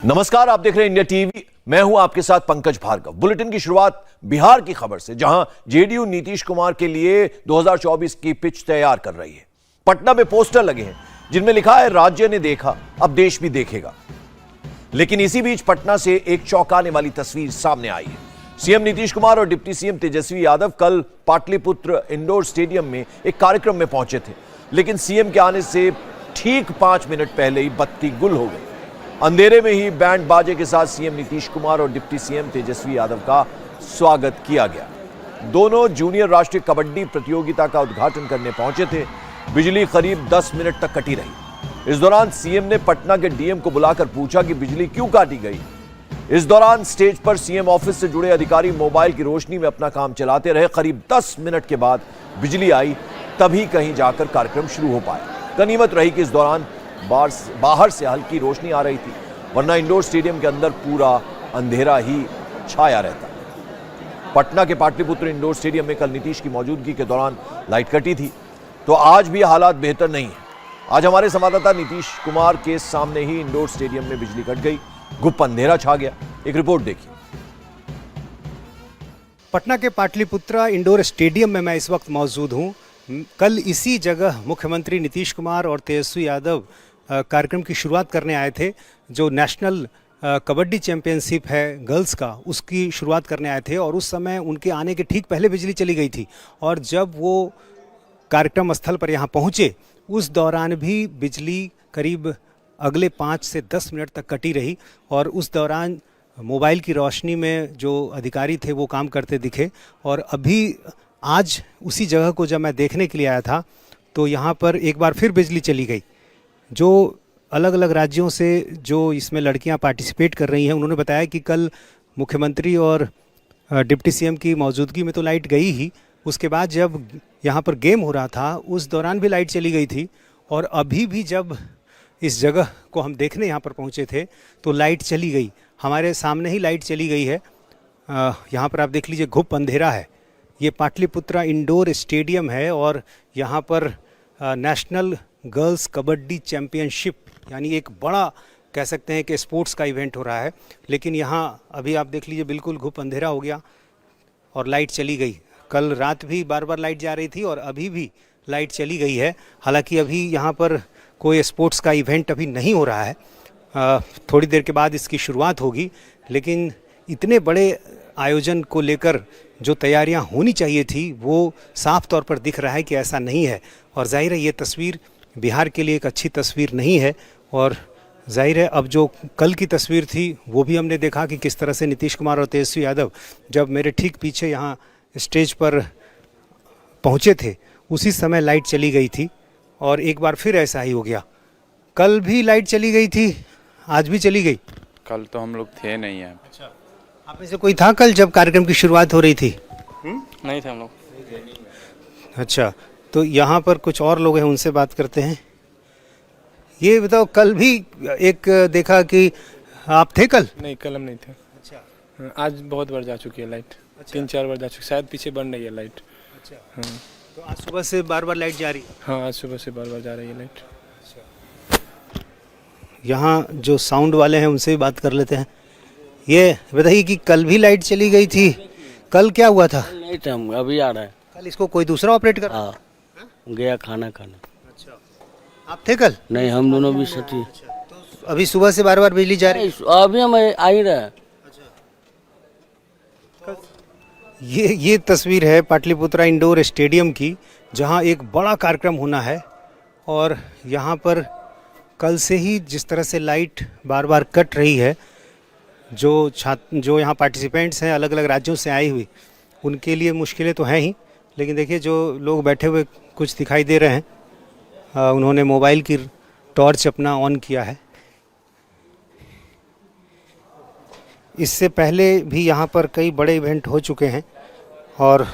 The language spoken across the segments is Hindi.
नमस्कार, आप देख रहे हैं इंडिया टीवी। मैं हूं आपके साथ पंकज भार्गव। बुलेटिन की शुरुआत बिहार की खबर से, जहां जेडीयू नीतीश कुमार के लिए 2024 की पिच तैयार कर रही है। पटना में पोस्टर लगे हैं जिनमें लिखा है, राज्य ने देखा अब देश भी देखेगा। लेकिन इसी बीच पटना से एक चौंकाने वाली तस्वीर सामने आई है। सीएम नीतीश कुमार और डिप्टी सीएम तेजस्वी यादव कल पाटलिपुत्र इंडोर स्टेडियम में एक कार्यक्रम में पहुंचे थे, लेकिन सीएम के आने से ठीक 5 मिनट पहले ही बत्ती गुल हो गई। अंधेरे में ही बैंड बाजे के साथ सीएम नीतीश कुमार और डिप्टी सीएम तेजस्वी यादव का स्वागत किया गया। दोनों जूनियर राष्ट्रीय कबड्डी प्रतियोगिता का उद्घाटन करने पहुंचे थे। बिजली करीब 10 मिनट तक कटी रही। इस दौरान सीएम ने पटना के डीएम को बुलाकर पूछा कि बिजली क्यों काटी गई। इस दौरान स्टेज पर सीएम ऑफिस से जुड़े अधिकारी मोबाइल की रोशनी में अपना काम चलाते रहे। करीब 10 मिनट के बाद बिजली आई, तभी कहीं जाकर कार्यक्रम शुरू हो पाया। गनीमत रही कि इस दौरान बाहर से हल्की रोशनी आ रही थी, वरना इंडोर स्टेडियम के अंदर पूरा अंधेरा ही छाया रहता। पटना के पाटलिपुत्र इंडोर स्टेडियम में कल नीतीश की मौजूदगी के दौरान लाइट कटी थी, तो आज भी हालात बेहतर नहीं है। आज हमारे संवाददाता नीतीश कुमार के सामने ही इंडोर स्टेडियम में बिजली कट गई, गुप्त अंधेरा छा गया। एक रिपोर्ट देखिए। पटना के पाटलिपुत्रा इंडोर स्टेडियम में मैं इस वक्त मौजूद हूं। कल इसी जगह मुख्यमंत्री नीतीश कुमार और तेजस्वी यादव कार्यक्रम की शुरुआत करने आए थे। जो नेशनल कबड्डी चैंपियनशिप है गर्ल्स का, उसकी शुरुआत करने आए थे और उस समय उनके आने के ठीक पहले बिजली चली गई थी। और जब वो कार्यक्रम स्थल पर यहाँ पहुँचे, उस दौरान भी बिजली करीब अगले 5 से 10 मिनट तक कटी रही। और उस दौरान मोबाइल की रोशनी में जो अधिकारी थे वो काम करते दिखे। और अभी आज उसी जगह को जब मैं देखने के लिए आया था, तो यहाँ पर एक बार फिर बिजली चली गई। जो अलग अलग राज्यों से जो इसमें लड़कियां पार्टिसिपेट कर रही हैं, उन्होंने बताया कि कल मुख्यमंत्री और डिप्टी सीएम की मौजूदगी में तो लाइट गई ही, उसके बाद जब यहाँ पर गेम हो रहा था उस दौरान भी लाइट चली गई थी। और अभी भी जब इस जगह को हम देखने यहाँ पर पहुँचे थे तो लाइट चली गई। हमारे सामने ही लाइट चली गई है। यहाँ पर आप देख लीजिए, घुप अंधेरा है। ये पाटलिपुत्रा इंडोर स्टेडियम है और यहाँ पर नेशनल गर्ल्स कबड्डी चैम्पियनशिप यानी एक बड़ा कह सकते हैं कि स्पोर्ट्स का इवेंट हो रहा है। लेकिन यहाँ अभी आप देख लीजिए, बिल्कुल घुप अंधेरा हो गया और लाइट चली गई। कल रात भी बार बार लाइट जा रही थी और अभी भी लाइट चली गई है। हालांकि अभी यहाँ पर कोई स्पोर्ट्स का इवेंट अभी नहीं हो रहा है। थोड़ी देर के बाद इसकी शुरुआत होगी। लेकिन इतने बड़े आयोजन को लेकर जो तैयारियां होनी चाहिए थी, वो साफ तौर पर दिख रहा है कि ऐसा नहीं है। और जाहिर है ये तस्वीर बिहार के लिए एक अच्छी तस्वीर नहीं है। और जाहिर है अब जो कल की तस्वीर थी वो भी हमने देखा कि किस तरह से नीतीश कुमार और तेजस्वी यादव जब मेरे ठीक पीछे यहाँ स्टेज पर पहुँचे थे, उसी समय लाइट चली गई थी और एक बार फिर ऐसा ही हो गया। कल भी लाइट चली गई थी, आज भी चली गई। कल तो हम लोग थे नहीं यहाँ। अच्छा, आप में से कोई था कल जब कार्यक्रम की शुरुआत हो रही थी? नहीं थे हम लोग। अच्छा, तो यहाँ पर कुछ और लोग हैं, उनसे बात करते हैं। ये बताओ, कल भी एक देखा कि आप थे कल? नहीं, कल हम नहीं थे। अच्छा, आज बहुत बार जा चुकी है लाइट। अच्छा। 3-4 बार जा चुकी, शायद पीछे बन रही है लाइट। अच्छा, हाँ। तो आज सुबह से बार बार लाइट जा रही है? हाँ, आज सुबह से बार बार जा रही है लाइट। यहाँ जो साउंड वाले हैं उनसे भी बात कर लेते हैं। ये बताइए कि कल भी लाइट चली गई थी, कल क्या हुआ था? नहीं थे हम, अभी आ रहा है। कल इसको कोई दूसरा ऑपरेट कर? हाँ, गया खाना खाने। अच्छा, आप थे कल? नहीं, हम दोनों भी साथी। तो अभी सुबह से बार बार बिजली जा रही है? अभी हम आ ही रहे। ये तस्वीर है पाटलिपुत्रा इंडोर स्टेडियम की, जहां एक बड़ा कार्यक्रम होना है। और यहां पर कल से ही जिस तरह से लाइट बार बार कट रही है, जो यहाँ पार्टिसिपेंट्स हैं अलग अलग राज्यों से आई हुई, उनके लिए मुश्किलें तो हैं ही। लेकिन देखिए, जो लोग बैठे हुए कुछ दिखाई दे रहे हैं, उन्होंने मोबाइल की टॉर्च अपना ऑन किया है। इससे पहले भी यहाँ पर कई बड़े इवेंट हो चुके हैं और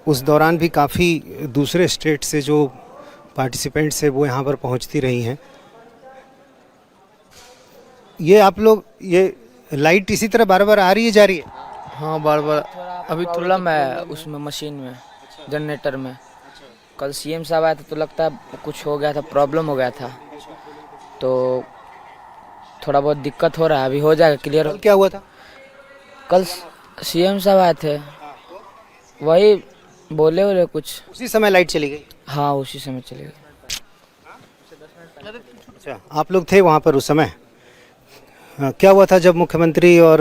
उस दौरान भी काफ़ी दूसरे स्टेट से जो पार्टिसिपेंट्स है वो यहाँ पर पहुँचती रही हैं। ये आप लोग, ये लाइट इसी तरह बार बार आ रही है, जा रही है? हाँ, बार बार। अभी प्रॉब्लम है उसमें, मशीन में, जनरेटर में। कल सीएम साहब आया था तो लगता है कुछ हो गया था, प्रॉब्लम हो गया था, तो थोड़ा बहुत दिक्कत हो रहा है, अभी हो जाएगा क्लियर। कल क्या हुआ था? कल सीएम साहब आए थे, वही बोले कुछ। उसी समय लाइट चली गई? हाँ उसी समय चले गए। अच्छा, आप लोग थे वहाँ पर उस समय? हाँ, क्या हुआ था जब मुख्यमंत्री और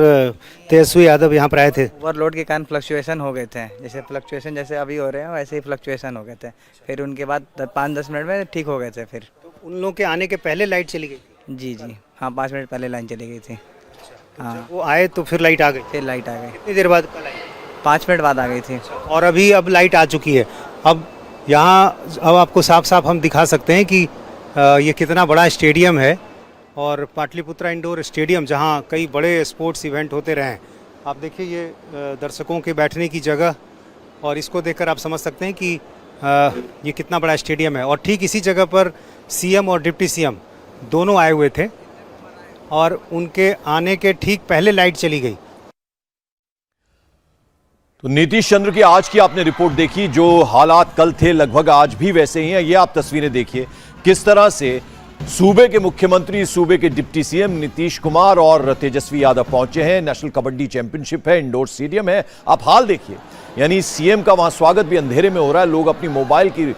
तेजस्वी यादव यहाँ पर आए थे? ओवरलोड के कारण फ्लक्चुएशन हो गए थे, जैसे फ्लक्चुएशन जैसे अभी हो रहे हैं वैसे ही फ्लक्चुएशन हो गए थे। फिर उनके बाद 5-10 मिनट में ठीक हो गए थे। फिर तो उन लोगों के आने के पहले लाइट चली गई? जी हाँ, 5 मिनट पहले लाइन चली गई थी। हाँ, वो आए तो फिर लाइट आ गई? फिर लाइट आ गई। कितनी देर बाद? 5 मिनट बाद आ गई थी। और अब लाइट आ चुकी है। अब यहाँ अब आपको साफ साफ हम दिखा सकते हैं कि ये कितना बड़ा स्टेडियम है, और पाटलिपुत्रा इंडोर स्टेडियम जहाँ कई बड़े स्पोर्ट्स इवेंट होते रहे हैं। आप देखिए ये दर्शकों के बैठने की जगह, और इसको देखकर आप समझ सकते हैं कि ये कितना बड़ा स्टेडियम है। और ठीक इसी जगह पर सीएम और डिप्टी सीएम दोनों आए हुए थे, और उनके आने के ठीक पहले लाइट चली गई। तो नीतीश चंद्र की आज की आपने रिपोर्ट देखी, जो हालात कल थे लगभग आज भी वैसे ही हैं। ये आप तस्वीरें देखिए किस तरह से सूबे के मुख्यमंत्री, सूबे के डिप्टी सीएम नीतीश कुमार और तेजस्वी यादव पहुंचे हैं। नेशनल कबड्डी चैंपियनशिप है, इंडोर स्टेडियम है। आप हाल देखिए, यानी सीएम का वहां स्वागत भी अंधेरे में हो रहा है। लोग अपनी मोबाइल की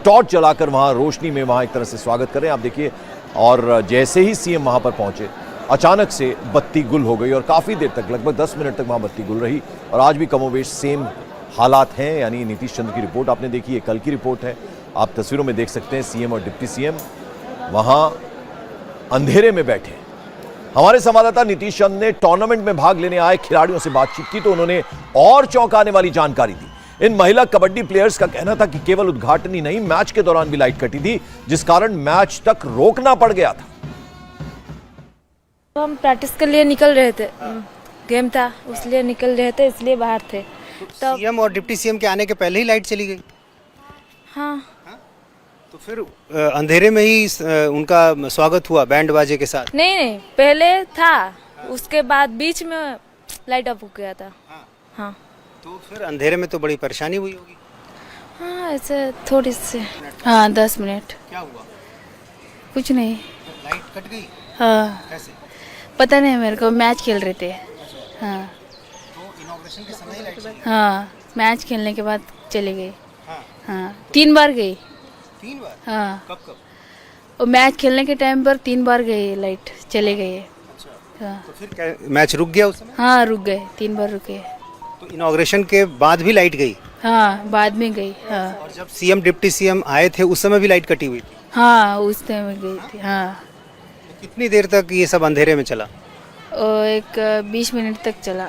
टॉर्च जलाकर वहां रोशनी में वहां एक तरह से स्वागत कर रहे हैं। आप देखिए, और जैसे ही सीएम वहां पर पहुंचे अचानक से बत्ती गुल हो गई, और काफी देर तक, लगभग 10 मिनट तक वहां बत्ती गुल रही। और आज भी कमोवेश सेम हालात हैं। यानी नीतीश चंद्र की रिपोर्ट आपने देखी, ये कल की रिपोर्ट है। आप तस्वीरों में देख सकते हैं सीएम और डिप्टी सीएम वहां अंधेरे में बैठे। हमारे संवाददाता नीतीश चंद्र ने टूर्नामेंट में भाग लेने आए खिलाड़ियों से बातचीत की, तो उन्होंने और चौंकाने वाली जानकारी दी। इन महिला कबड्डी प्लेयर्स का कहना था कि केवल उद्घाटन ही नहीं, मैच के दौरान भी लाइट कटी थी, जिस कारण मैच तक रोकना पड़ गया था। हम प्रैक्टिस के लिए निकल रहे थे, गेम था इसलिए निकल रहे थे, इसलिए बाहर थे। तो सीएम और डिप्टी सीएम के आने के पहले ही लाइट चली गई? हाँ। तो फिर अंधेरे में ही उनका स्वागत हुआ बैंड बाजे के साथ? नहीं, पहले था, उसके बाद बीच में लाइट ऑफ हो गया था। हाँ। तो फिर अंधेरे में तो बड़ी परेशानी हुई होगी? हाँ ऐसे थोड़ी सी। हाँ 10 मिनट। क्या हुआ? कुछ नहीं। लाइट कट गई? हाँ कैसे? पता नहीं, मेरे को मैच खेल रहे थे। हाँ तो इनॉग्रेशन के समय ही लाइट चली गई? हाँ, मैच खेलने के बाद चले गए। हाँ। हाँ 3 बार गई। 3 बार? हाँ, कब? और मैच खेलने के टाइम पर 3 बार गए, लाइट चले गए। अच्छा। हाँ तो फिर क्या मैच रुक गया उस समय? हाँ रुक गए, 3 बार रुके। तो इनॉग्रेशन के बाद भी लाइट गई? हाँ बाद में गई। हाँ और जब सीएम डिप्टी सीएम आए थे उस समय भी लाइट कटी हुई थी? हाँ उस टाइम में गई थी। हाँ। तो कितनी देर तक ये सब अंधेरे में चला? और एक 20 मिनट तक चला।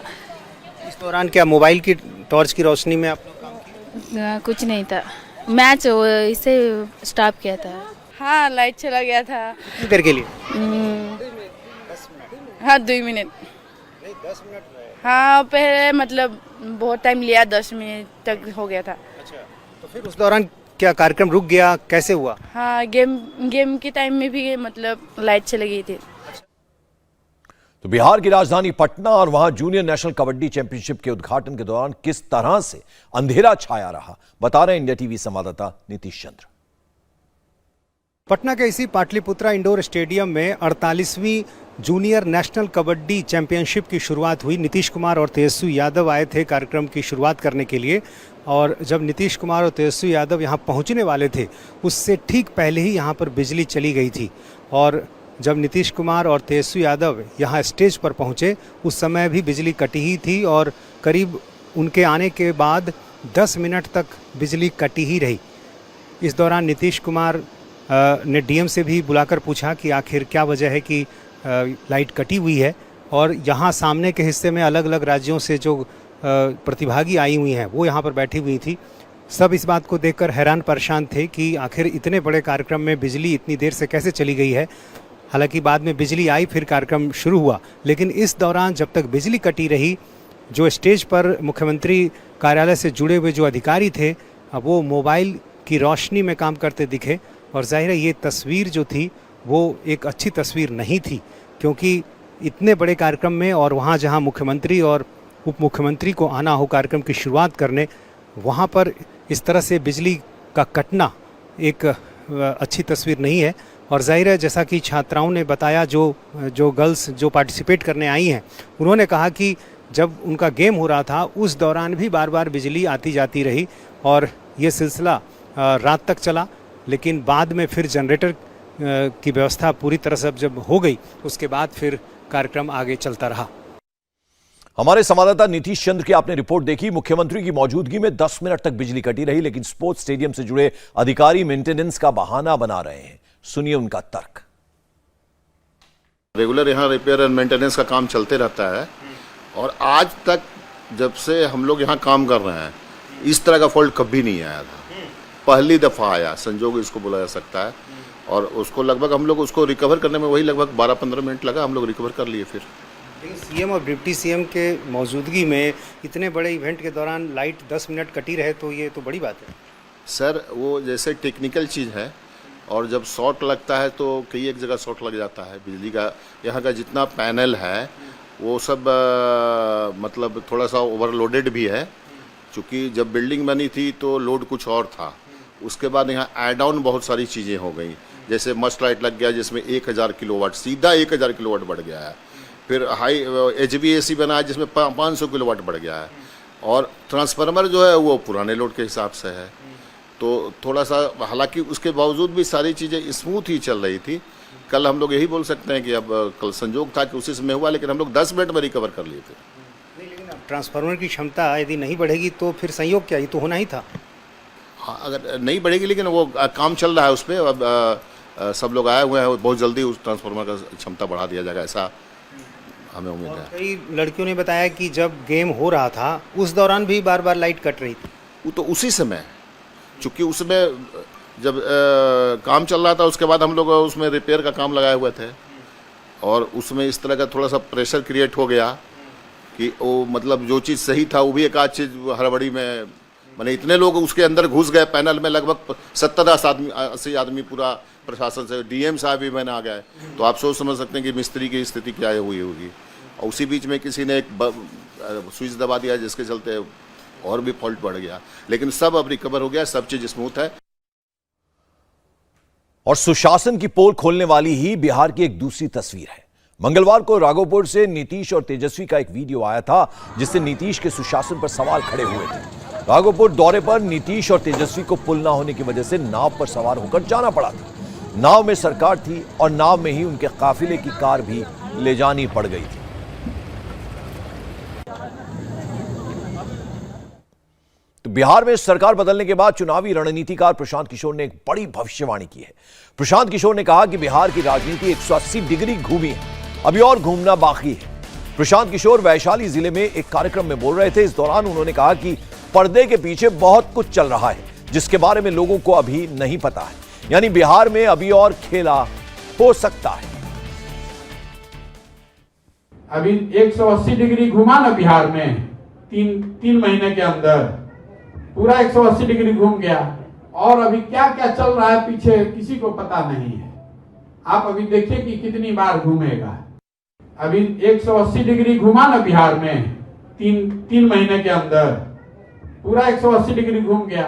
इस दौरान क्या मोबाइल की टॉर्च की रोशनी में आप लोग काम किए? कुछ नहीं था, मैच इसे स्टॉप किया था। हाँ लाइट चला गया था। कितनी देर के लिए? हाँ 2 मिनट। 10 मिनट? हाँ पहले मतलब बहुत टाइम लिया, 10 मिनट तक हो गया था। अच्छा। तो फिर उस दौरान क्या कार्यक्रम रुक गया, कैसे हुआ? हाँ गेम के टाइम में भी मतलब लाइट चली गई थी। तो बिहार की राजधानी पटना और वहां जूनियर नेशनल कबड्डी चैंपियनशिप के उद्घाटन के दौरान किस तरह से अंधेरा छाया रहा, बता रहे हैं इंडिया टीवी संवाददाता नीतीश चंद्र। पटना के इसी पाटलिपुत्रा इंडोर स्टेडियम में 48वीं जूनियर नेशनल कबड्डी चैंपियनशिप की शुरुआत हुई। नीतीश कुमार और तेजस्वी यादव आए थे कार्यक्रम की शुरुआत करने के लिए, और जब नीतीश कुमार और तेजस्वी यादव यहाँ पहुँचने वाले थे उससे ठीक पहले ही यहाँ पर बिजली चली गई थी। और जब नीतीश कुमार और तेजस्वी यादव यहाँ स्टेज पर पहुँचे उस समय भी बिजली कटी ही थी, और करीब उनके आने के बाद 10 मिनट तक बिजली कटी ही रही। इस दौरान नीतीश कुमार ने डीएम से भी बुलाकर पूछा कि आखिर क्या वजह है कि लाइट कटी हुई है, और यहाँ सामने के हिस्से में अलग अलग राज्यों से जो प्रतिभागी आई हुई हैं वो यहाँ पर बैठी हुई थी। सब इस बात को देखकर हैरान परेशान थे कि आखिर इतने बड़े कार्यक्रम में बिजली इतनी देर से कैसे चली गई है। हालांकि बाद में बिजली आई, फिर कार्यक्रम शुरू हुआ, लेकिन इस दौरान जब तक बिजली कटी रही, जो स्टेज पर मुख्यमंत्री कार्यालय से जुड़े हुए जो अधिकारी थे वो मोबाइल की रोशनी में काम करते दिखे। और जाहिर है ये तस्वीर जो थी वो एक अच्छी तस्वीर नहीं थी, क्योंकि इतने बड़े कार्यक्रम में और वहाँ जहाँ मुख्यमंत्री और उप मुख्यमंत्री को आना हो कार्यक्रम की शुरुआत करने, वहाँ पर इस तरह से बिजली का कटना एक अच्छी तस्वीर नहीं है। और जाहिर है जैसा कि छात्राओं ने बताया, जो गर्ल्स जो पार्टिसिपेट करने आई हैं, उन्होंने कहा कि जब उनका गेम हो रहा था उस दौरान भी बार बार बिजली आती जाती रही और ये सिलसिला रात तक चला, लेकिन बाद में फिर जनरेटर की व्यवस्था पूरी तरह से जब हो गई उसके बाद फिर कार्यक्रम आगे चलता रहा। हमारे संवाददाता नीतीश चंद्र की आपने रिपोर्ट देखी। मुख्यमंत्री की मौजूदगी में 10 मिनट तक बिजली कटी रही, लेकिन स्पोर्ट्स स्टेडियम से जुड़े अधिकारी मेंटेनेंस का बहाना बना रहे हैं। सुनिए उनका तर्क। रेगुलर यहाँ रिपेयर एंड मेंटेनेंस का काम चलते रहता है और आज तक जब से हम लोग यहाँ काम कर रहे हैं इस तरह का फॉल्ट कभी नहीं आया था। पहली दफ़ा आया, संजोग इसको बोला जा सकता है, और उसको लगभग हम लोग उसको रिकवर करने में वही लगभग 12-15 मिनट लगा, हम लोग रिकवर कर लिए। फिर सीएम और डिप्टी सीएम के मौजूदगी में इतने बड़े इवेंट के दौरान लाइट 10 मिनट कटी रहे तो ये तो बड़ी बात है सर। वो जैसे टेक्निकल चीज़ है और जब शॉर्ट लगता है तो कई एक जगह शॉर्ट लग जाता है बिजली का। यहाँ का जितना पैनल है वो सब मतलब थोड़ा सा ओवरलोडेड भी है, क्योंकि जब बिल्डिंग बनी थी तो लोड कुछ और था। उसके बाद यहाँ ऐड ऑन बहुत सारी चीज़ें हो गई, जैसे मस्ट लाइट लग गया जिसमें 1000 किलोवाट, सीधा 1000 किलोवाट बढ़ गया है। फिर हाई HVAC बना है जिसमें 500 किलोवाट बढ़ गया है, और ट्रांसफार्मर जो है वो पुराने लोड के हिसाब से है। तो थोड़ा सा, हालांकि उसके बावजूद भी सारी चीज़ें स्मूथ ही चल रही थी। कल हम लोग यही बोल सकते हैं कि अब कल संजोग था कि उसी समय हुआ, लेकिन हम लोग 10 मिनट में रिकवर कर लिए थे। नहीं, लेकिन अब ट्रांसफार्मर की क्षमता यदि नहीं बढ़ेगी तो फिर संयोग क्या, ये तो होना ही था। हाँ, अगर नहीं बढ़ेगी, लेकिन वो काम चल रहा है उस पर। अब सब लोग आए हुए हैं, बहुत जल्दी उस ट्रांसफार्मर का क्षमता बढ़ा दिया जाएगा, ऐसा हमें उम्मीद है। कई लड़कियों ने बताया कि जब गेम हो रहा था उस दौरान भी बार बार लाइट कट रही थी। वो तो उसी समय, चूँकि उसमें जब काम चल रहा था उसके बाद हम लोग उसमें रिपेयर का काम लगाए हुए थे, और उसमें इस तरह का थोड़ा सा प्रेशर क्रिएट हो गया कि वो मतलब जो चीज़ सही था वो भी एक आध चीज़ हड़बड़ी में, मैंने इतने लोग उसके अंदर घुस गए पैनल में, लगभग 70-80 आदमी पूरा प्रशासन से, DM साहब भी मैंने आ गए। तो आप सोच समझ सकते हैं कि मिस्त्री की स्थिति क्या हुई होगी। और उसी बीच में किसी ने एक स्विच दबा दिया जिसके चलते और भी फॉल्ट बढ़ गया, लेकिन सब अब रिकवर हो गया, सब चीज़ स्मूथ है। और सुशासन की पोल खोलने वाली ही बिहार की एक दूसरी तस्वीर है। मंगलवार को राघोपुर से नीतीश और तेजस्वी का एक वीडियो आया था जिससे नीतीश के सुशासन पर सवाल खड़े हुए थे। राघोपुर दौरे पर नीतीश और तेजस्वी को पुल ना होने की वजह से नाव पर सवार होकर जाना पड़ा था। नाव में सरकार थी और नाव में ही उनके काफिले की कार भी ले जानी पड़ गई थी। तो बिहार में सरकार बदलने के बाद चुनावी रणनीतिकार प्रशांत किशोर ने एक बड़ी भविष्यवाणी की है। प्रशांत किशोर ने कहा कि बिहार की राजनीति 180 डिग्री घूमी है, अभी और घूमना बाकी है। प्रशांत किशोर वैशाली जिले में एक कार्यक्रम में बोल रहे थे। इस दौरान उन्होंने कहा कि पर्दे के पीछे बहुत कुछ चल रहा है जिसके बारे में लोगों को अभी नहीं पता है, यानी बिहार में अभी और खेला हो सकता है। अभी 180 डिग्री घुमा ना बिहार में, तीन महीने के अंदर पूरा 180 डिग्री घूम गया, और अभी क्या क्या चल रहा है पीछे किसी को पता नहीं है। आप अभी देखिए कि कितनी बार घूमेगा। अभी 180 डिग्री घुमा ना बिहार में, तीन महीने के अंदर पूरा 180 डिग्री घूम गया,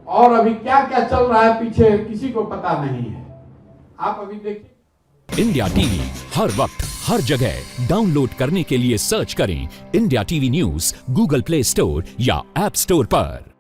और अभी क्या क्या चल रहा है पीछे किसी को पता नहीं है। आप अभी देखिए। इंडिया टीवी हर वक्त हर जगह डाउनलोड करने के लिए सर्च करें India TV news Google play store या ऐप स्टोर पर।